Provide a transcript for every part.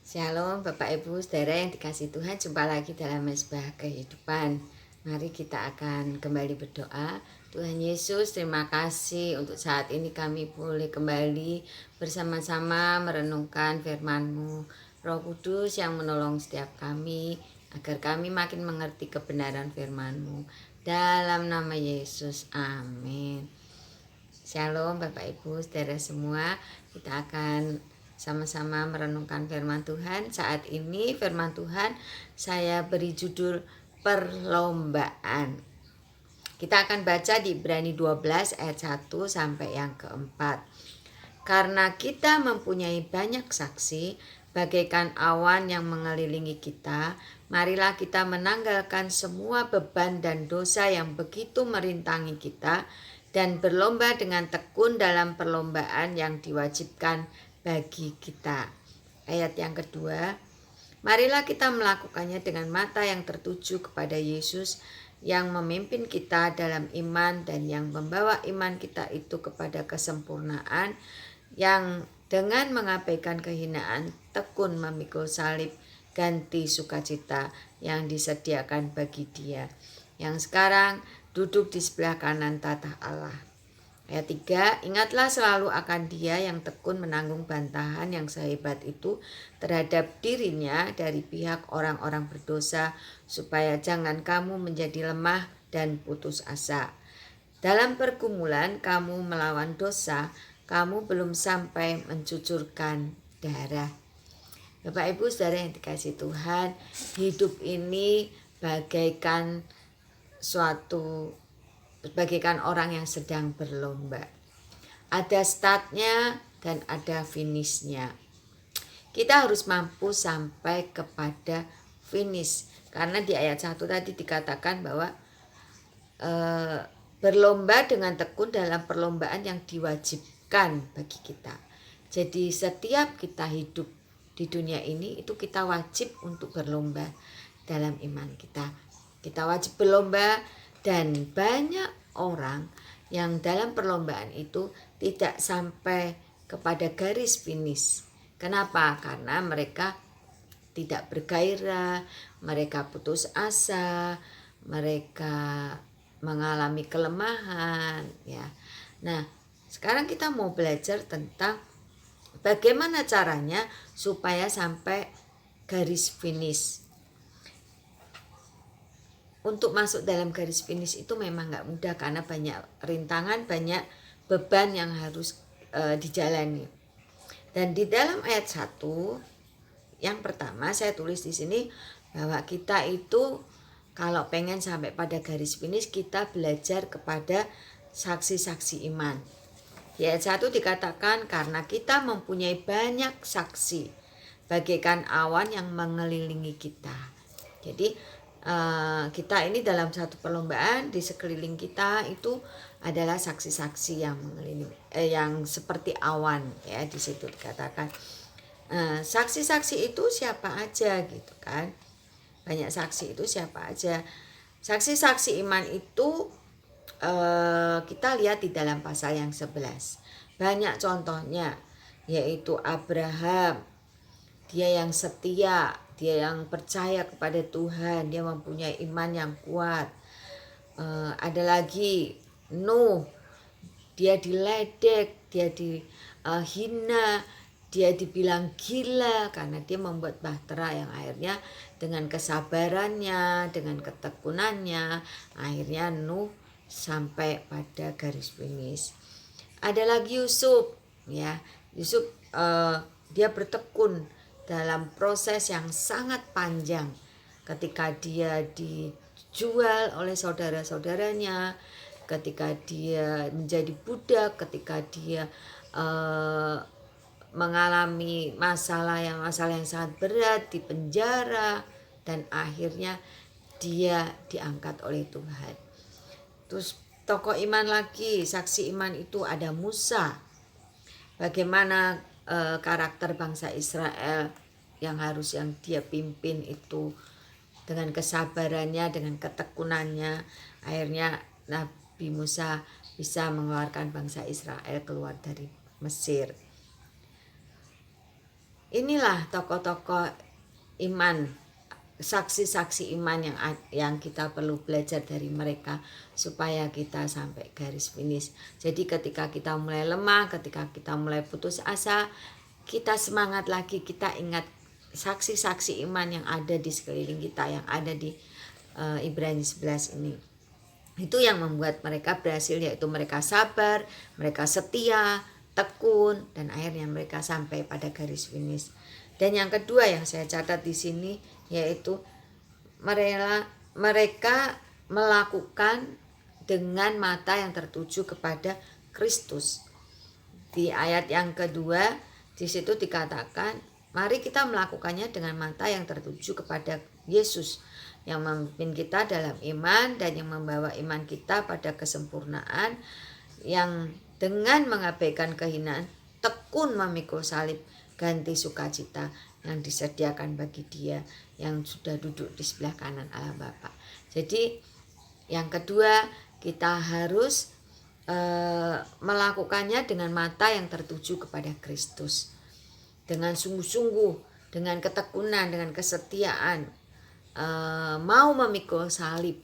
Shalom Bapak Ibu Saudara yang dikasih Tuhan, jumpa lagi dalam Mezbah Kehidupan. Mari kita akan kembali berdoa. Tuhan Yesus, terima kasih untuk saat ini kami boleh kembali bersama-sama merenungkan firman-Mu. Roh Kudus yang menolong setiap kami agar kami makin mengerti kebenaran firman-Mu. Dalam nama Yesus, amin. Shalom Bapak Ibu Saudara semua, kita akan sama-sama merenungkan firman Tuhan. Saat ini firman Tuhan saya beri judul perlombaan. Kita akan baca di Ibrani 12 ayat 1 sampai yang keempat. Karena kita mempunyai banyak saksi bagaikan awan yang mengelilingi kita, marilah kita menanggalkan semua beban dan dosa yang begitu merintangi kita dan berlomba dengan tekun dalam perlombaan yang diwajibkan bagi kita. Ayat yang kedua, marilah kita melakukannya dengan mata yang tertuju kepada Yesus yang memimpin kita dalam iman dan yang membawa iman kita itu kepada kesempurnaan, yang dengan mengabaikan kehinaan tekun memikul salib ganti sukacita yang disediakan bagi Dia yang sekarang duduk di sebelah kanan tatah Allah. Ayat 3, ingatlah selalu akan Dia yang tekun menanggung bantahan yang sehebat itu terhadap dirinya dari pihak orang-orang berdosa, supaya jangan kamu menjadi lemah dan putus asa. Dalam pergumulan kamu melawan dosa, kamu belum sampai mencucurkan darah. Bapak Ibu Saudara yang dikasih Tuhan, hidup ini bagaikan orang yang sedang berlomba. Ada startnya dan ada finishnya. Kita harus mampu sampai kepada finish. Karena di ayat 1 tadi dikatakan bahwa berlomba dengan tekun dalam perlombaan yang diwajibkan bagi kita. Jadi setiap kita hidup di dunia ini itu kita wajib untuk berlomba dalam iman kita. Kita wajib berlomba, dan banyak orang yang dalam perlombaan itu tidak sampai kepada garis finish. Kenapa? Karena mereka tidak bergairah, mereka putus asa, mereka mengalami kelemahan, ya. Nah, sekarang kita mau belajar tentang bagaimana caranya supaya sampai garis finish. Untuk masuk dalam garis finish itu memang nggak mudah karena banyak rintangan, banyak beban yang harus dijalani. Dan di dalam ayat 1 yang pertama saya tulis di sini bahwa kita itu kalau pengen sampai pada garis finish, kita belajar kepada saksi-saksi iman. Di ayat 1 dikatakan karena kita mempunyai banyak saksi bagaikan awan yang mengelilingi kita. Jadi kita ini dalam satu perlombaan, di sekeliling kita itu adalah saksi-saksi yang mengelilingi, yang seperti awan, ya. Di situ dikatakan saksi-saksi itu siapa aja gitu kan. Banyak saksi itu siapa aja. Saksi-saksi iman itu kita lihat di dalam pasal yang 11. Banyak contohnya, yaitu Abraham. Dia yang setia, dia yang percaya kepada Tuhan, dia mempunyai iman yang kuat. Ada lagi Nuh, dia diledek, dia dihina, dia dibilang gila karena dia membuat bahtera yang akhirnya dengan kesabarannya, dengan ketekunannya, akhirnya Nuh sampai pada garis finish. Ada lagi Yusuf, ya. Yusuf dia bertekun dalam proses yang sangat panjang ketika dia dijual oleh saudara-saudaranya, ketika dia menjadi budak, ketika dia mengalami masalah yang sangat berat, di penjara, dan akhirnya dia diangkat oleh Tuhan. Terus tokoh iman lagi, saksi iman itu ada Musa. Bagaimana karakter bangsa Israel yang dia pimpin itu dengan kesabarannya, dengan ketekunannya, akhirnya Nabi Musa bisa mengeluarkan bangsa Israel keluar dari Mesir. inilah tokoh-tokoh iman, saksi-saksi iman yang kita perlu belajar dari mereka supaya kita sampai garis finish. Jadi ketika kita mulai lemah, ketika kita mulai putus asa, kita semangat lagi, kita ingat saksi-saksi iman yang ada di sekeliling kita, yang ada di Ibrani 11 ini. Itu yang membuat mereka berhasil, yaitu mereka sabar, mereka setia, tekun, dan akhirnya mereka sampai pada garis finish. Dan yang kedua yang saya catat di sini yaitu mereka melakukan dengan mata yang tertuju kepada Kristus. Di ayat yang kedua di situ dikatakan, mari kita melakukannya dengan mata yang tertuju kepada Yesus yang memimpin kita dalam iman dan yang membawa iman kita pada kesempurnaan, yang dengan mengabaikan kehinaan tekun memikul salib, ganti sukacita yang disediakan bagi Dia yang sudah duduk di sebelah kanan Allah Bapa. Jadi yang kedua, kita harus melakukannya dengan mata yang tertuju kepada Kristus, dengan sungguh-sungguh, dengan ketekunan, dengan kesetiaan, mau memikul salib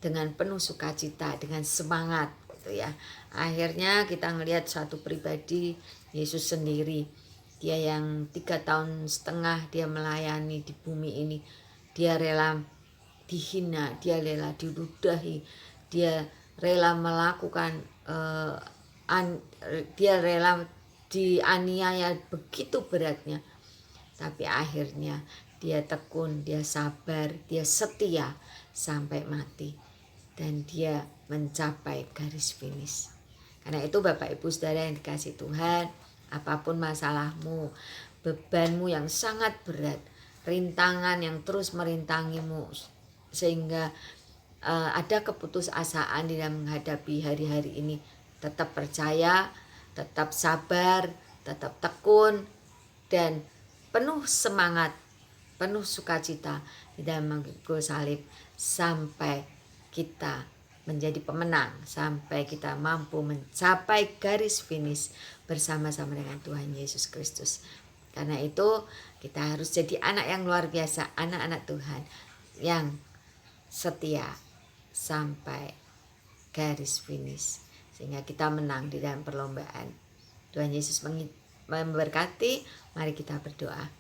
dengan penuh sukacita, dengan semangat gitu ya. Akhirnya kita ngelihat suatu pribadi, Yesus sendiri, dia yang 3,5 tahun dia melayani di bumi ini, dia rela dihina, dia rela diludahi, dia rela melakukan dia rela dianiaya begitu beratnya, tapi akhirnya dia tekun, dia sabar, dia setia sampai mati, dan dia mencapai garis finish. Karena itu Bapak Ibu Saudara yang dikasih Tuhan, apapun masalahmu, bebanmu yang sangat berat, rintangan yang terus merintangimu sehingga ada keputusasaan di dalam menghadapi hari-hari ini, tetap percaya, tetap sabar, tetap tekun, dan penuh semangat, penuh sukacita di dalam memikul salib sampai kita menjadi pemenang, sampai kita mampu mencapai garis finish bersama-sama dengan Tuhan Yesus Kristus. Karena itu kita harus jadi anak yang luar biasa, anak-anak Tuhan yang setia sampai garis finish, sehingga kita menang di dalam perlombaan. Tuhan Yesus memberkati. Mari kita berdoa.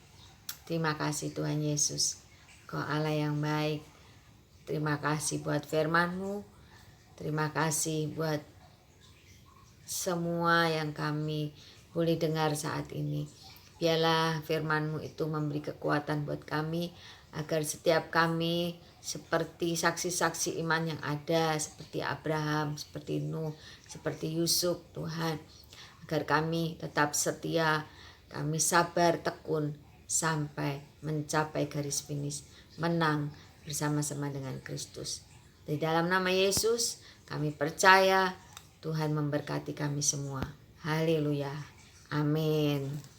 Terima kasih Tuhan Yesus, Kau Allah yang baik. Terima kasih buat firman-Mu. Terima kasih buat semua yang kami boleh dengar saat ini. Biarlah firman-Mu itu memberi kekuatan buat kami, agar setiap kami seperti saksi-saksi iman yang ada, seperti Abraham, seperti Nuh, seperti Yusuf, Tuhan, agar kami tetap setia, kami sabar, tekun, sampai mencapai garis finish, menang bersama-sama dengan Kristus. Di dalam nama Yesus, kami percaya Tuhan memberkati kami semua. Haleluya. Amin.